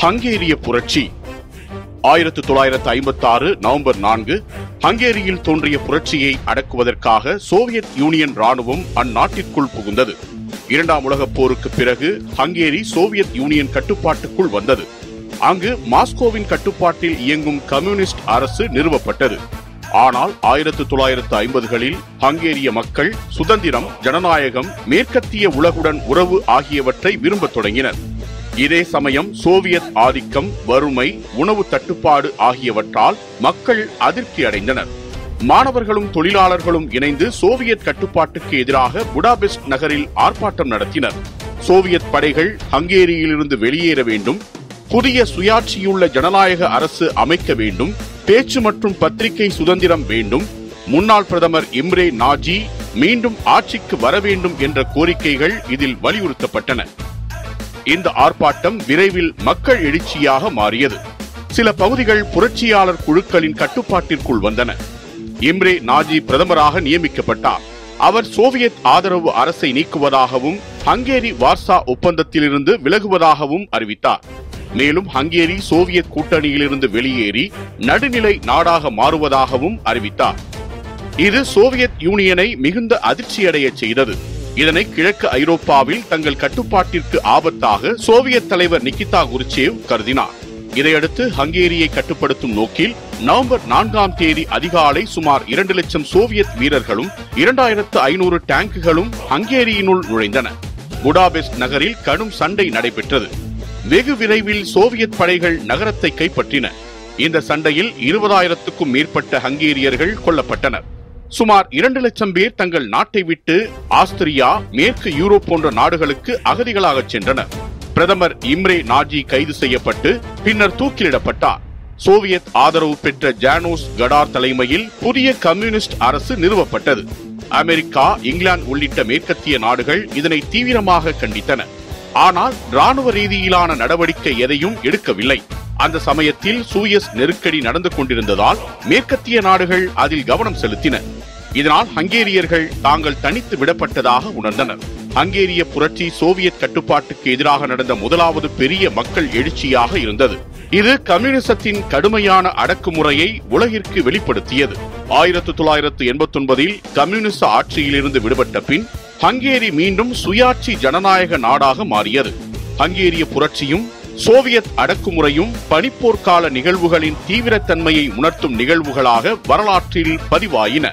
ஹங்கேரிய புரட்சி 1956 நவம்பர் 4 ஹங்கேரியில் தோன்றிய புரட்சியை அடக்குவதற்காக சோவியத் யூனியன் ராணுவம் அந்நாட்டிற்குள் புகுந்தது. இரண்டாம் உலகப் போருக்கு பிறகு ஹங்கேரி சோவியத் யூனியன் கட்டுப்பாட்டுக்குள் வந்தது. அங்கு மாஸ்கோவின் கட்டுப்பாட்டில் இயங்கும் கம்யூனிஸ்ட் அரசு நிறுவப்பட்டது. ஆனால் 1950களில் ஹங்கேரிய மக்கள் சுதந்திரம், ஜனநாயகம், மேற்கத்திய உலகுடன் உறவு ஆகியவற்றை விரும்பத் தொடங்கினர். இதே சமயம் சோவியத் ஆதிக்கம், வறுமை, உணவு தட்டுப்பாடு ஆகியவற்றால் மக்கள் அதிர்ச்சி அடைந்தனர். மாணவர்களும் தொழிலாளர்களும் இணைந்து சோவியத் கட்டுப்பாட்டுக்கு எதிராக புடாபெஸ்ட் நகரில் ஆர்ப்பாட்டம் நடத்தினர். சோவியத் படைகள் ஹங்கேரியிலிருந்து வெளியேற வேண்டும், புதிய சுயாட்சியுள்ள ஜனநாயக அரசு அமைக்க வேண்டும், பேச்சு மற்றும் பத்திரிகை சுதந்திரம் வேண்டும், முன்னாள் பிரதமர் இம்ரே நாஜி மீண்டும் ஆட்சிக்கு வர வேண்டும் என்ற கோரிக்கைகள் இதில் வலியுறுத்தப்பட்டன. இந்த ஆர்ப்பாட்டம் விரைவில் மக்கள் எழுச்சியாக மாறியது. சில பகுதிகள் புரட்சியாளர் குழுக்களின் கட்டுப்பாட்டிற்குள் வந்தன. இம்ரே நாஜி பிரதமராக நியமிக்கப்பட்டார். அவர் சோவியத் ஆதரவு அரசை நீக்குவதாகவும் ஹங்கேரி வார்சா ஒப்பந்தத்திலிருந்து விலகுவதாகவும் அறிவித்தார். மேலும் ஹங்கேரி சோவியத் கூட்டணியிலிருந்து வெளியேறி நடுநிலை நாடாக மாறுவதாகவும் அறிவித்தார். இது சோவியத் யூனியனை மிகுந்த அதிர்ச்சியடைய செய்தது. இதனை கிழக்கு ஐரோப்பாவில் தங்கள் கட்டுப்பாட்டிற்கு ஆபத்தாக சோவியத் தலைவர் நிகிதா குருச்சேவ் கருதினார். இதையடுத்து ஹங்கேரியை கட்டுப்படுத்தும் நோக்கில் நவம்பர் 4 அதிகாலை சுமார் 2 லட்சம் சோவியத் வீரர்களும் 2500 டேங்குகளும் ஹங்கேரியினுள் நுழைந்தன. புடாபெஸ்ட் நகரில் கடும் சண்டை நடைபெற்றது. வெகு விரைவில் சோவியத் படைகள் நகரத்தை கைப்பற்றின. இந்த சண்டையில் 20,000க்கும் மேற்பட்ட ஹங்கேரியர்கள் கொல்லப்பட்டனர். சுமார் 2 லட்சம் பேர் தங்கள் நாட்டை விட்டு ஆஸ்திரியா, மேற்கு யூரோப் போன்ற நாடுகளுக்கு அகதிகளாக சென்றனர். பிரதமர் இம்ரே நாஜி கைது செய்யப்பட்டு பின்னர் தூக்கிலிடப்பட்டார். சோவியத் ஆதரவு பெற்ற ஜானோஸ் கடார் தலைமையில் புதிய கம்யூனிஸ்ட் அரசு நிறுவப்பட்டது. அமெரிக்கா, இங்கிலாந்து உள்ளிட்ட மேற்கத்திய நாடுகள் இதனை தீவிரமாக கண்டித்தன. ஆனால் ராணுவ ரீதியிலான நடவடிக்கை எதையும் எடுக்கவில்லை. அந்த சமயத்தில் சூயஸ் நெருக்கடி நடந்து கொண்டிருந்ததால் மேற்கத்திய நாடுகள் அதில் கவனம் செலுத்தின. இதனால் ஹங்கேரியர்கள் தாங்கள் தனித்து விடப்பட்டதாக உணர்ந்தனர். ஹங்கேரிய புரட்சி சோவியத் கட்டுப்பாட்டுக்கு எதிராக நடந்த முதலாவது பெரிய மக்கள் எழுச்சியாக இருந்தது. இது கம்யூனிசத்தின் கடுமையான அடக்குமுறையை உலகிற்கு வெளிப்படுத்தியது. 1989இல் கம்யூனிச ஆட்சியிலிருந்து விடுபட்ட பின் ஹங்கேரி மீண்டும் சுயாட்சி ஜனநாயக நாடாக மாறியது. ஹங்கேரிய புரட்சியும் சோவியத் அடக்குமுறையும் பனிப்போர்க்கால நிகழ்வுகளின் தீவிரத்தன்மையை உணர்த்தும் நிகழ்வுகளாக வரலாற்றில் பதிவாயின.